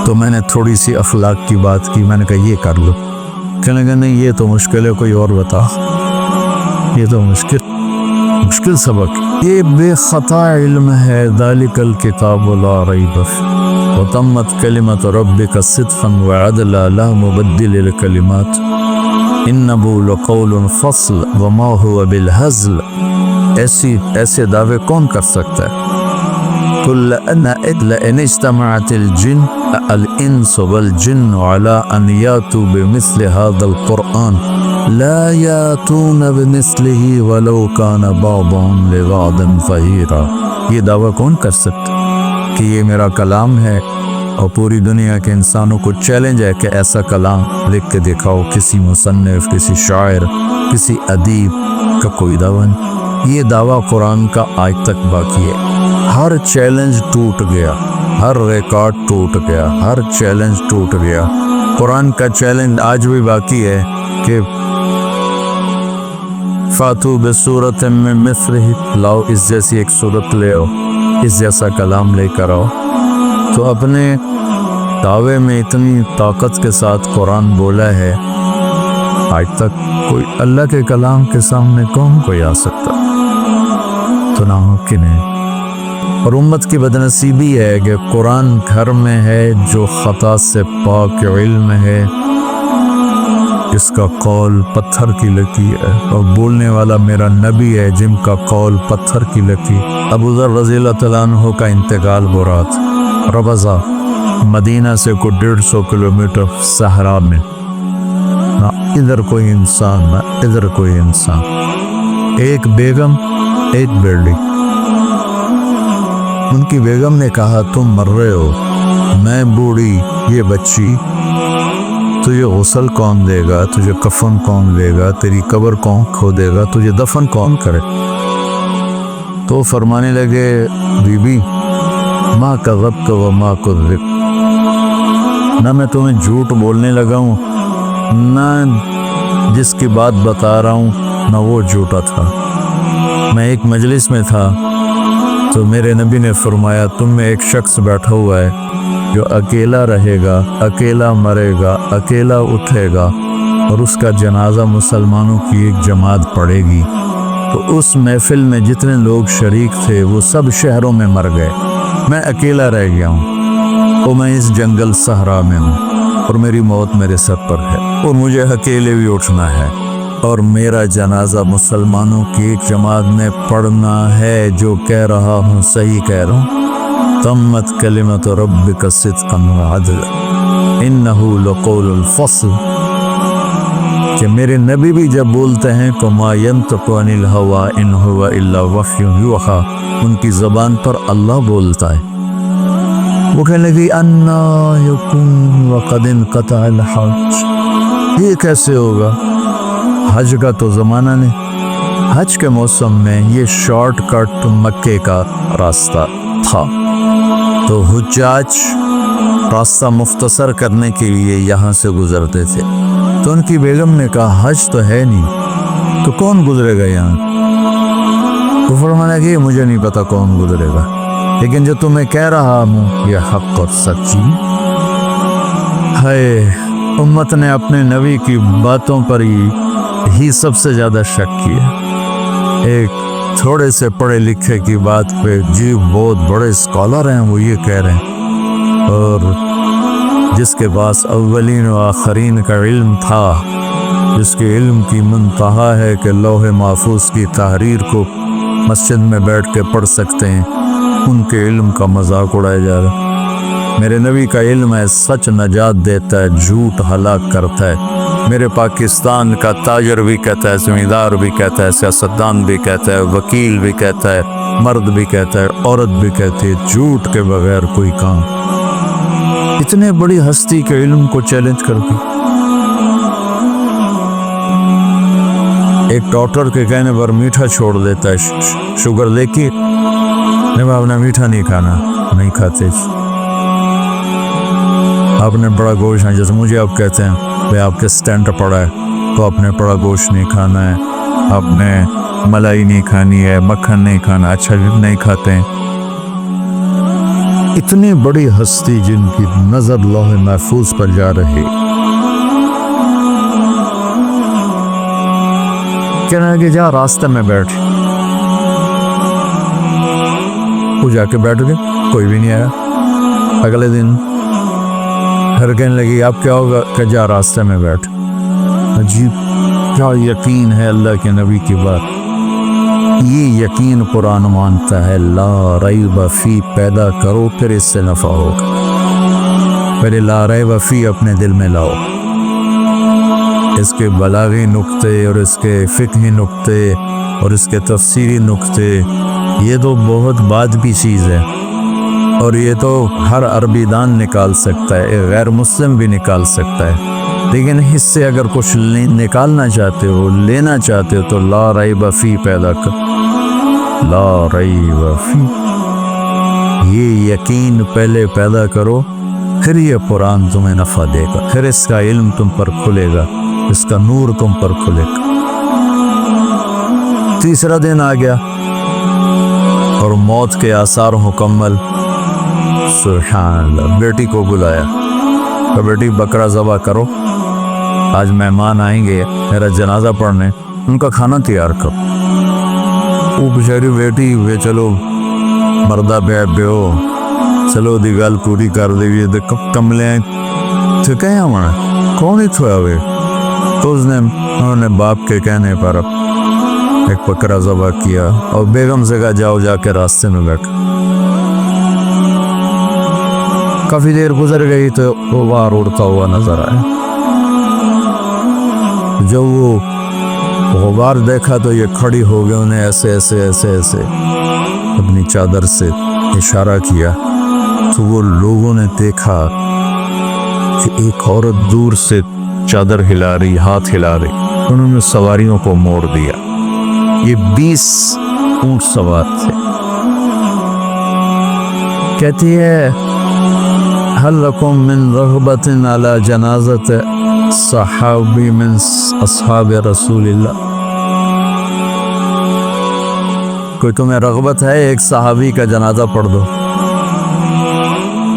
تو میں نے تھوڑی سی اخلاق کی بات کی، میں نے کہا یہ کر لو، کہنے کہ نہیں یہ تو مشکل ہے، کوئی اور بتا، یہ تو مشکل سبق، یہ بے خطا علم ہے۔ ذالک الکتاب لا ریب فیہ وتمت کلمۃ ربک صدقا وعدلا لا مبدل لکلمات انہ لقول فصل وما هو بالہزل۔ ایسے دعوے کون کر سکتا ہے؟ قل لئن اجتمعت الانس والجن على ان ياتوا بمثل هذا القرآن لا ياتون بمثله ولو كان بعضهم لبعض ظهيرا۔ یہ دعویٰ کون کر سکتا کہ یہ میرا کلام ہے، اور پوری دنیا کے انسانوں کو چیلنج ہے کہ ایسا کلام لکھ کے دکھاؤ، کسی مصنف، کسی شاعر، کسی ادیب کا کوئی دعویٰ نہیں۔ یہ دعویٰ قرآن کا آج تک باقی ہے۔ ہر چیلنج ٹوٹ گیا، ہر ریکارڈ ٹوٹ گیا، ہر چیلنج ٹوٹ گیا۔ قرآن کا چیلنج آج بھی باقی ہے کہ فاتو بصورت من مثلہ، لاؤ اس جیسی ایک صورت لے آؤ، اس جیسا کلام لے کر آؤ۔ تو اپنے دعوے میں اتنی طاقت کے ساتھ قرآن بولا ہے، آج تک کوئی اللہ کے کلام کے سامنے کون کوئی آ سکتا؟ تو ناممکن ہے۔ اور امت کی بدنصیبی ہے کہ قرآن گھر میں ہے جو خطا سے پاک علم ہے، جس کا قول پتھر کی لکیر ہے، اور بولنے والا میرا نبی ہے جن کا قول پتھر کی لکیر۔ ابو ذر رضی اللہ تعالیٰ عنہ کا انتقال ہو رہا تھا ربضہ، مدینہ سے کوئی 150 کلومیٹر صحرا میں، نہ ادھر کوئی انسان نہ ادھر کوئی انسان، ایک بیگم ایک بیٹی۔ ان کی بیگم نے کہا تم مر رہے ہو، میں بوڑھی، یہ بچی، تجھے غسل کون دے گا، تجھے کفن کون دے گا، تیری قبر کون کھودے گا، تجھے دفن کون کرے؟ تو فرمانے لگے بی بی ما کذبت وما کذبت، نہ میں تمہیں جھوٹ بولنے لگا ہوں، نہ جس کی بات بتا رہا ہوں نہ وہ جھوٹا تھا۔ میں ایک مجلس میں تھا تو میرے نبی نے فرمایا تم میں ایک شخص بیٹھا ہوا ہے جو اکیلا رہے گا، اکیلا مرے گا، اکیلا اٹھے گا، اور اس کا جنازہ مسلمانوں کی ایک جماعت پڑے گی۔ تو اس محفل میں جتنے لوگ شریک تھے وہ سب شہروں میں مر گئے، میں اکیلا رہ گیا ہوں، اور میں اس جنگل صحرا میں ہوں، اور میری موت میرے سر پر ہے، اور مجھے اکیلے بھی اٹھنا ہے، اور میرا جنازہ مسلمانوں کی ایک جماعت نے پڑھنا ہے۔ جو کہہ رہا ہوں صحیح کہہ رہا ہوں، تمت کلمۃ ربک صدقا وعدلا انہ لقول الفصل، کہ میرے نبی بھی جب بولتے ہیں تو ما ینطق عن الہوی ان ہوا الا وحی یوحی، ان کی زبان پر اللہ بولتا ہے۔ وہ کہنے لگی انا یکون وقد انقطع الحج، یہ کیسے ہوگا؟ حج کا تو زمانہ نہیں، حج کے موسم میں یہ شارٹ کٹ مکے کا راستہ تھا، تو حجاج راستہ مختصر کرنے کے لیے یہاں سے گزرتے تھے۔ تو ان کی بیگم نے کہا حج تو ہے نہیں، تو کون گزرے گا یہاں؟ تو فرمایا کہ مجھے نہیں پتا کون گزرے گا، لیکن جو تمہیں کہہ رہا ہوں یہ حق اور سچی ہے۔ امت نے اپنے نبی کی باتوں پر ہی سب سے زیادہ شک کیا۔ ایک تھوڑے سے پڑھے لکھے کی بات پہ جی بہت بڑے اسکالر ہیں وہ یہ کہہ رہے ہیں، اور جس کے پاس اولین و آخرین کا علم تھا، جس کے علم کی منتہا ہے کہ لوح محفوظ کی تحریر کو مسجد میں بیٹھ کے پڑھ سکتے ہیں، ان کے علم کا مذاق اڑایا جا رہا ہے۔ میرے نبی کا علم ہے، سچ نجات دیتا ہے، جھوٹ ہلاک کرتا ہے۔ میرے پاکستان کا تاجر بھی کہتا ہے، زمیندار بھی کہتا ہے، سیاستدان بھی کہتا ہے، وکیل بھی کہتا ہے، مرد بھی کہتا ہے، عورت بھی کہتی ہے، جھوٹ کے بغیر کوئی کام۔ اتنے بڑی ہستی کے علم کو چیلنج کر کے ایک ڈاکٹر کے کہنے پر میٹھا چھوڑ دیتا ہے، شوگر لے کے نہیں، آپ نے میٹھا نہیں کھانا، نہیں کھاتے۔ آپ نے بڑا گوشت ہے، جیسے مجھے آپ کہتے ہیں بھائی آپ کے سٹینٹ پڑا ہے تو آپ نے بڑا گوشت نہیں کھانا ہے، آپ نے ملائی نہیں کھانی ہے، مکھن نہیں کھانا، اچھا نہیں کھاتے ہیں۔ اتنی بڑی ہستی جن کی نظر لوح محفوظ پر جا رہی، کہنا کہ جا راستے میں بیٹھ، وہ جا کے بیٹھ گئے، کوئی بھی نہیں آیا۔ اگلے دن پھر کہنے لگی اب کیا ہوگا، کہ جا راستے میں بیٹھ۔ عجیب کیا یقین ہے اللہ کے نبی کی بات۔ یہ یقین قرآن مانتا ہے، لا ریب فی پیدا کرو پھر اس سے نفع ہوگا۔ پہلے لا ریب فی اپنے دل میں لاؤ، اس کے بلاغی نقطے اور اس کے فقہی نقطے اور اس کے تفسیری نقطے، یہ تو بہت بعد کی چیز ہے، اور یہ تو ہر عربی دان نکال سکتا ہے، ایک غیر مسلم بھی نکال سکتا ہے۔ لیکن اس سے اگر کچھ نکالنا چاہتے ہو، لینا چاہتے ہو، تو لا ریب فی پیدا کر، لا ریب فی، یہ یقین پہلے پیدا کرو، پھر یہ قرآن تمہیں نفع دے گا، پھر اس کا علم تم پر کھلے گا، اس کا نور تم پر کھلے گا۔ تیسرا دن آ گیا اور موت کے آثار مکمل۔ سبحان اللہ، بیٹی کو بلایا کہ بیٹی بکرا ذبح کرو، آج مہمان آئیں گے میرا جنازہ پڑھنے، ان کا کھانا تیار کرو۔ وہ بیچاری بیٹی ہوئے چلو مردہ بیو چلو دی گل پوری کر دے، کملے تھے کہیں ہمارا کون ہی تھویا ہوئے، تو اس نے انہوں نے باپ کے کہنے پر ایک بکرا ذبح کیا اور بیگم سے کہا جاؤ، جا کے راستے میں بیٹھ۔ کافی دیر گزر گئی تو غبار اڑتا ہوا نظر آیا۔ جب وہ غبار دیکھا تو یہ کھڑی ہو گئے، انہیں ایسے ایسے ایسے ایسے اپنی چادر سے اشارہ کیا، تو وہ لوگوں نے دیکھا کہ ایک عورت دور سے چادر ہلا رہی، ہاتھ ہلا رہی۔ انہوں نے سواریوں کو موڑ دیا، یہ 20 اونٹ سوار تھے۔ کہتی ہے هل لکم من رغبت علی جنازت صحابی من اصحاب رسول اللہ، کوئی تمہیں رغبت ہے ایک صحابی کا جنازہ پڑھ دو؟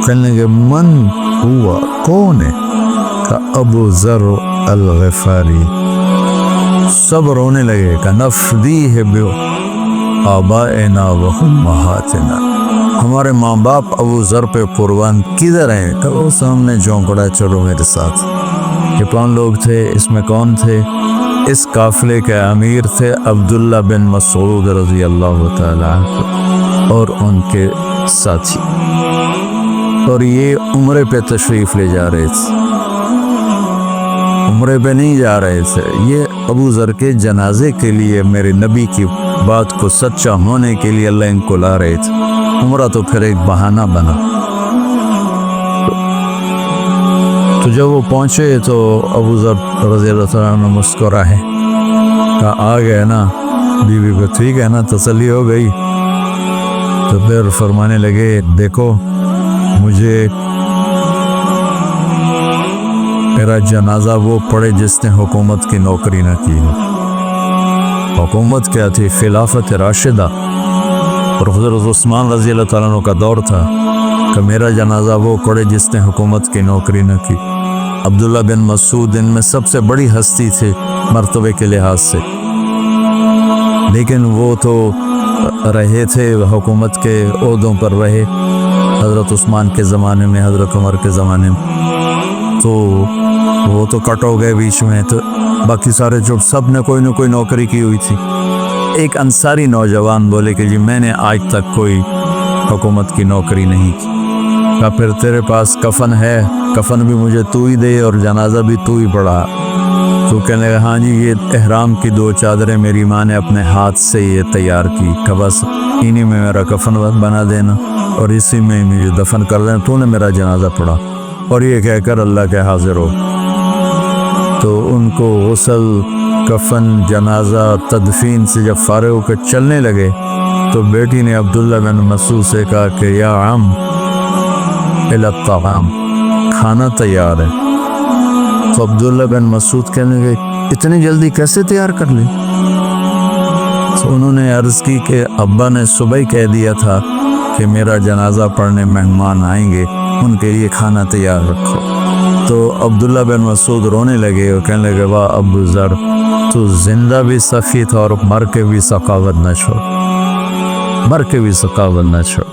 کہنے لگے من ہوا، کون ہے؟ کہ ابو ذر الغفاری۔ سب رونے لگے کہ نفدیہ بو آبائنا و امہاتنا، ہمارے ماں باپ ابو ذر پہ قربان کدھر ہیں؟ کہ وہ سامنے جھونکڑا، چلو میرے ساتھ۔ یہ کون لوگ تھے؟ اس میں کون تھے؟ اس قافلے کے امیر تھے عبداللہ بن مسعود رضی اللہ تعالی عنہ اور ان کے ساتھی، اور یہ عمرے پہ تشریف لے جا رہے تھے، عمرے پہ نہیں جا رہے تھے، یہ ابو ذر کے جنازے کے لیے میرے نبی کی بات کو سچا ہونے کے لیے اللہ ان کو لا رہے تھے۔ عمرہ تو پھر ایک بہانہ بنا۔ تو جب وہ پہنچے تو ابو ذر رضی اللہ عنہ مسکرائے، کہا آ گئے نا، بیوی کو ٹھیک ہے نا، تسلی ہو گئی؟ تو پھر فرمانے لگے دیکھو مجھے میرا جنازہ وہ پڑھے جس نے حکومت کی نوکری نہ کی ہو۔ حکومت کیا تھی؟ خلافت راشدہ، اور حضرت عثمان رضی اللہ تعالیٰ عنہ کا دور تھا کہ میرا جنازہ وہ پڑھے جس نے حکومت کی نوکری نہ کی۔ عبداللہ بن مسعود ان میں سب سے بڑی ہستی تھے مرتبے کے لحاظ سے، لیکن وہ تو رہے تھے حکومت کے عہدوں پر رہے، حضرت عثمان کے زمانے میں، حضرت عمر کے زمانے میں، تو وہ تو کٹ ہو گئے بیچ میں، تو باقی سارے جو سب نے کوئی نہ کوئی نوکری کی ہوئی تھی۔ ایک انصاری نوجوان بولے کہ جی میں نے آج تک کوئی حکومت کی نوکری نہیں کی۔ کہا پھر تیرے پاس کفن ہے؟ کفن بھی مجھے تو ہی دے اور جنازہ بھی تو ہی پڑھا۔ تو کہنے لگا ہاں جی، یہ احرام کی 2 چادریں میری ماں نے اپنے ہاتھ سے یہ تیار کی، کہ بس انہی میں میرا کفن بنا دینا اور اسی میں مجھے دفن کر دینا، تو نے میرا جنازہ پڑھا، اور یہ کہہ کر اللہ کے حاضر ہو۔ تو ان کو غسل، کفن، جنازہ، تدفین سے جب فارغ ہو کے چلنے لگے تو بیٹی نے عبداللہ بن مسعود سے کہا کہ یا عم الی الطعام، کھانا تیار ہے۔ تو عبداللہ بن مسعود کہنے لگے اتنی جلدی کیسے تیار کر لی؟ تو انہوں نے عرض کی کہ ابا نے صبح ہی کہہ دیا تھا کہ میرا جنازہ پڑھنے مہمان آئیں گے، ان کے لیے کھانا تیار رکھو۔ تو عبداللہ بن مسعود رونے لگے اور کہنے لگے واہ ابو ذر، تو زندہ بھی سخی تھا اور مر کے بھی سخاوت نہ چھوڑ، مر کے بھی سخاوت نہ چھوڑ۔